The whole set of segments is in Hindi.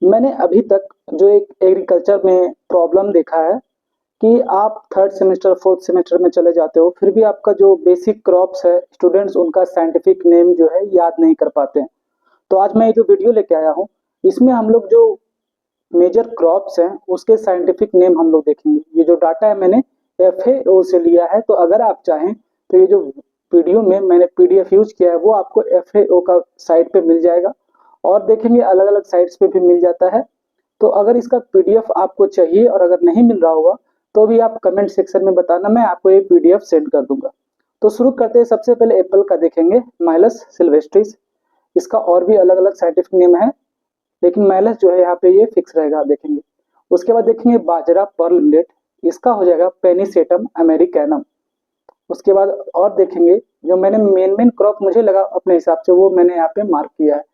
मैंने अभी तक जो एक एग्रीकल्चर में प्रॉब्लम देखा है कि आप थर्ड सेमेस्टर फोर्थ सेमेस्टर में चले जाते हो, फिर भी आपका जो बेसिक क्रॉप्स है, स्टूडेंट्स उनका साइंटिफिक नेम जो है याद नहीं कर पाते हैं। तो आज मैं ये जो वीडियो लेके आया हूँ, इसमें हम लोग जो मेजर क्रॉप्स हैं उसके साइंटिफिक नेम हम लोग देखेंगे। ये जो डाटा है मैंने FAO से लिया है, तो अगर आप चाहें तो ये जो वीडियो में मैंने PDF यूज किया है वो आपको FAO का साइट पे मिल जाएगा, और देखेंगे अलग अलग साइट्स पे भी मिल जाता है। तो अगर इसका PDF आपको चाहिए और अगर नहीं मिल रहा होगा तो भी आप कमेंट सेक्शन में बताना, मैं आपको ये PDF सेंड कर दूंगा। तो शुरू करते हैं। सबसे पहले एप्पल का देखेंगे, माइलस सिल्वेस्ट्रिस। इसका और भी अलग अलग साइंटिफिक नेम है, लेकिन माइलस जो है यहाँ पे ये फिक्स रहेगा, देखेंगे। उसके बाद देखेंगे बाजरा पर्ल मिलेट, इसका हो जाएगा पेनिसेटम अमेरिकैनम। उसके बाद और देखेंगे, जो मैंने मेन क्रॉप मुझे लगा अपने हिसाब से वो मैंने यहाँ पे मार्क किया है।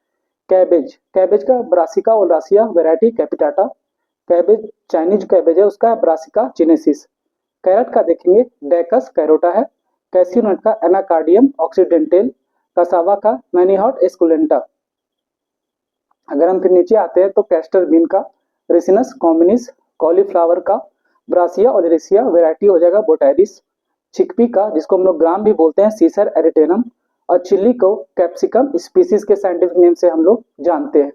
कैबेज, कैबेज का Brassica oleracea variety capitata. Cabbage Chinese cabbage है, उसका है ब्रासिका चिनेसिस। कैरट का देखेंगे, डेकस कैरोटा है। कैसियो नट का एनाकार्डियम ऑक्सीडेंटल। कसावा का मैनीहॉट एस्कुलेंटा। अगर हम फिर नीचे आते हैं तो कैस्टर बीन का रेसिनस कॉम्बिनिस। कॉलीफ्लावर का ब्रासिया ओलेरेसिया वेराइटी हो जाएगा बोटाइरिस। चिकपी का, जिसको हम लोग ग्राम भी बोलते हैं, सीसर एरिटेनम। और चिल्ली को कैप्सिकम स्पीसीज के साइंटिफिक नेम से हम लोग जानते हैं।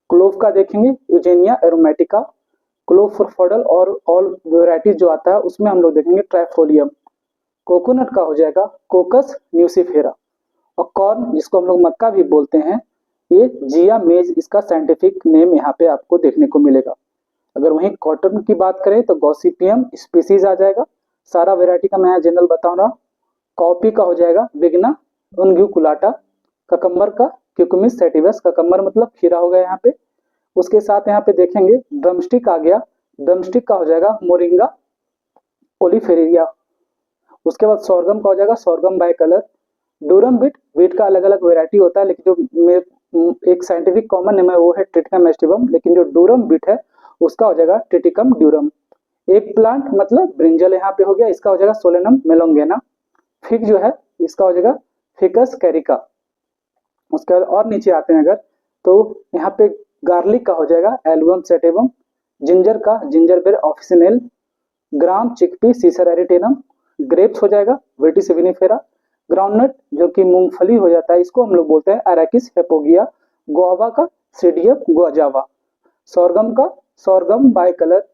क्लोव का देखेंगे, यूजेनिया एरोमेटिका। क्लोव फॉर फॉडल और ऑल वेराइटीज जो आता है उसमें हम लोग देखेंगे ट्राइफोलियम। कोकोनट का हो जाएगा कोकस न्यूसिफेरा। और कॉर्न, जिसको हम लोग मक्का भी बोलते हैं, ये जिया मेज इसका साइंटिफिक नेम यहाँ पे आपको देखने को मिलेगा। अगर वहीं कॉटन की बात करें तो गॉसिपियम स्पीसीज आ जाएगा। सारा वेराइटी का मैं जनरल बताऊं रहा। कॉफी का हो जाएगा बिगना उनग्यूकुलाटा। ककम्बर का क्यूकुमिस सेटिवस, ककम्बर मतलब खीरा हो गया यहाँ पे। उसके साथ यहाँ पे देखेंगे ड्रमस्टिक आ गया। ड्रमस्टिक का हो जाएगा मोरिंगा ओलिफेरिया। उसके बाद सोरगम का हो जाएगा sorghum by colour. Durum wheat, wheat का अलग अलग वेराइटी होता है, लेकिन जो एक साइंटिफिक कॉमन नेम है वो है ट्रिटिकम एस्टिवम, लेकिन जो डूरम बीट है उसका हो जाएगा ट्रिटिकम ड्यूरम। एक प्लांट मतलब ब्रिंजल यहाँ पे हो गया, इसका हो जाएगा सोलेनम मेलोंगेना। फिग जो है इसका हो जाएगा फिकस कैरिका। उसके बाद और नीचे आते हैं अगर, तो यहाँ पे गार्लिक का हो जाएगा एल्बम सेटेबम। जिंजर का जिंजर बेर ऑफिसिनेल। ग्राम चिकपी सीसर एरिटेनम। ग्रेप्स हो जाएगा वेटिस विनिफेरा। ग्राउंडनट जो कि मूंगफली हो जाता है, इसको हम लोग बोलते हैं अरैकिस हेपोगिया। गुआवा का सीडियम गुआजावा। सोरगम का सोरगम बाय कलर।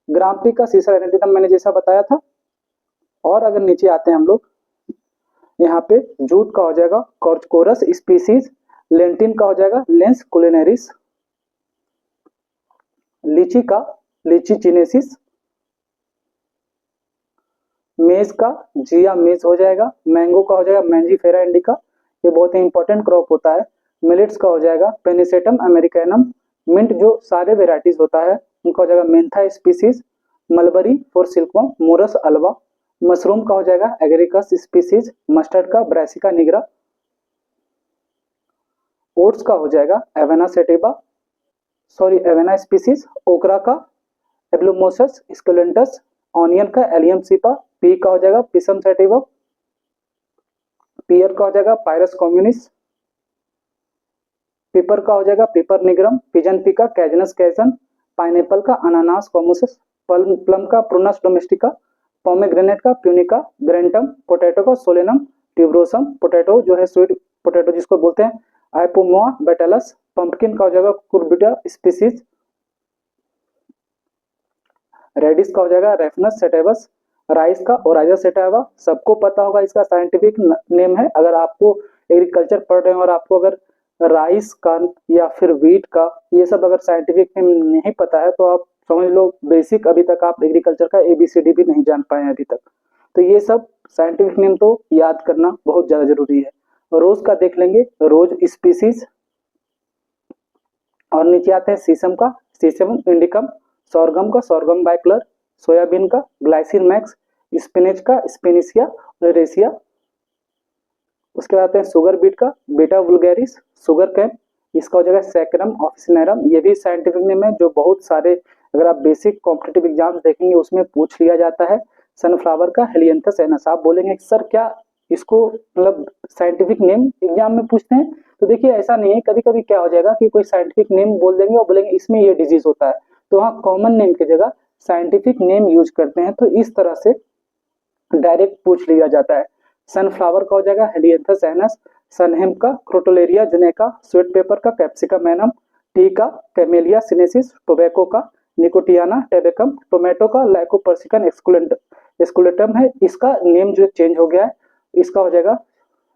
ग्राम्पी का सीसर एरिटेनम मैंने जैसा बताया था। और अगर नीचे आते हैं हम लोग, यहाँ पे जूट का हो जाएगा कॉर्चकोरस स्पीसीज। लेंटिन का हो जाएगा लेंस कुलिनेरिस। लीची का लीची चिनेसिस। मेज का जिया मेज हो जाएगा। मैंगो का हो जाएगा मैंजीफेरा इंडिका, ये बहुत ही इंपॉर्टेंट क्रॉप होता है। मिलेट्स का हो जाएगा पेनिसेटम अमेरिकैनम। मिंट जो सारे वेराइटीज होता है उनका हो जाएगा Mentha species. Mulberry for silkworm Morris Alva. Mushroom का हो जाएगा एगरिकस स्पीसीज। मस्टर्ड का ब्रासिका निग्रा। ओट्स का हो जाएगा Avena sativa, sorry Avena species. ओकरा का एब्लोमोसस स्केलेंटस। ऑनियन का एलियम सीपा। पी का हो जाएगा पिसम सेटिवा। पियर का हो जाएगा पायरस कम्युनिस। पेपर का हो जाएगा पेपर निग्रम। पिजन पी का कैजनस कैसन। पाइनएप्पल का अनानास कॉमुसस। प्लम का प्रूनस डोमेस्टिका। पोमेग्रेनेट का प्यूनिका ग्रेंटम। पोटैटो का सोलेनम ट्यूब्रोसम। पोटैटो जो है स्वीट पोटैटो जिसको बोलते हैं आइपोमोआ बेटेलस। पंपकिन का हो जाएगा कुर्बिटा स्पीसीज। रेडिस का हो जाएगा रेफनस सेटेवस। राइस का ओराइजा सेटावा, सबको पता होगा इसका साइंटिफिक नेम है। अगर आपको एग्रीकल्चर पढ़ रहे हैं और आपको अगर राइस का या फिर व्हीट का ये सब अगर साइंटिफिक नेम नहीं पता है तो आप समझ लो बेसिक अभी तक आप एग्रीकल्चर का ABCD भी नहीं जान पाए हैं अभी तक। तो ये सब साइंटिफिक नेम तो याद करना बहुत ज्यादा जरूरी है। रोज का देख लेंगे, रोज स्पीसीज। और नीचे आते हैं सीसम का सीसम इंडिकम। सोरगम का सोरगम बाइकलर। सोयाबीन का ग्लाइसिन मैक्स। स्पिनेच का स्पिनिसिया रेसिया। उसके बाद आते हैं शुगर बीट का बेटा वुल्गैरिस। शुगर कैन, इसका हो जाएगा सैक्रम ऑफिसिनेरम। ये भी साइंटिफिक नेम है जो बहुत सारे अगर आप बेसिक कॉम्पिटिटिव एग्जाम्स देखेंगे उसमें पूछ लिया जाता है। सनफ्लावर का हेलियंथस एनस। आप बोलेंगे सर क्या इसको मतलब साइंटिफिक नेम एग्जाम में पूछते हैं, तो देखिए ऐसा नहीं है, कभी-कभी क्या हो जाएगा कि कोई साइंटिफिक नेम बोल देंगे और बोलेंगे इसमें ये डिजीज़ होता है, तो वहाँ कॉमन नेम की जगह साइंटिफिक नेम यूज़ करते हैं, तो इस तरह से डायरेक्ट पूछ लिया जाता है। सनफ्लावर का हो जाएगा हेलियंथस एनस, सनहेम का क्रोटोलेरिया जुनेका, स्वीट पेपर का कैप्सिकम एनम, टी का कैमेलिया सिनेसिस, टोबैको का निकोटियाना टेबेकम, टोमेटो का लाइकोपर्सिकन एस्कुलेंटम है। इसका नेम जो चेंज हो गया है, इसका हो जाएगा,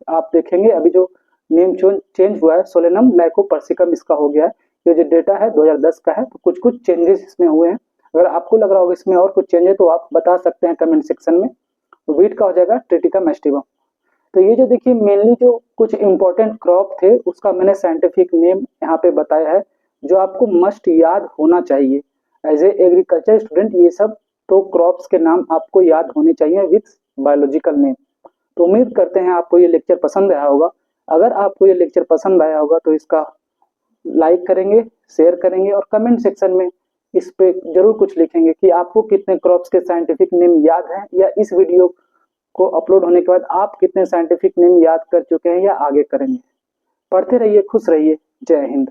आप देखेंगे अभी जो नेम चेंज हुआ है सोलेनम लाइकोपर्सिकम इसका हो गया है। ये जो डेटा है 2010 का है, तो कुछ-कुछ चेंजेस इसमें हुए हैं। अगर आपको लग रहा होगा इसमें और कुछ चेंज है तो आप बता सकते हैं कमेंट सेक्शन में। व्हीट का हो जाएगा ट्रिटिका मैस्टिवम। तो ये जो देखिए मेनली जो कुछ इंपॉर्टेंट क्रॉप थे उसका मैंने साइंटिफिक नेम यहाँ पे बताया है, जो आपको मस्ट याद होना चाहिए। एज ए एग्रीकल्चर स्टूडेंट ये सब तो क्रॉप्स के नाम आपको याद होने चाहिए विथ बायोलॉजिकल नेम। तो उम्मीद करते हैं आपको ये लेक्चर पसंद आया होगा। अगर आपको ये लेक्चर पसंद आया होगा तो इसका लाइक करेंगे, शेयर करेंगे और कमेंट सेक्शन में इस पे जरूर कुछ लिखेंगे कि आपको कितने क्रॉप्स के साइंटिफिक नेम याद हैं, या इस वीडियो को अपलोड होने के बाद आप कितने साइंटिफिक नेम याद कर चुके हैं या आगे करेंगे। पढ़ते रहिए, खुश रहिए। जय हिंद।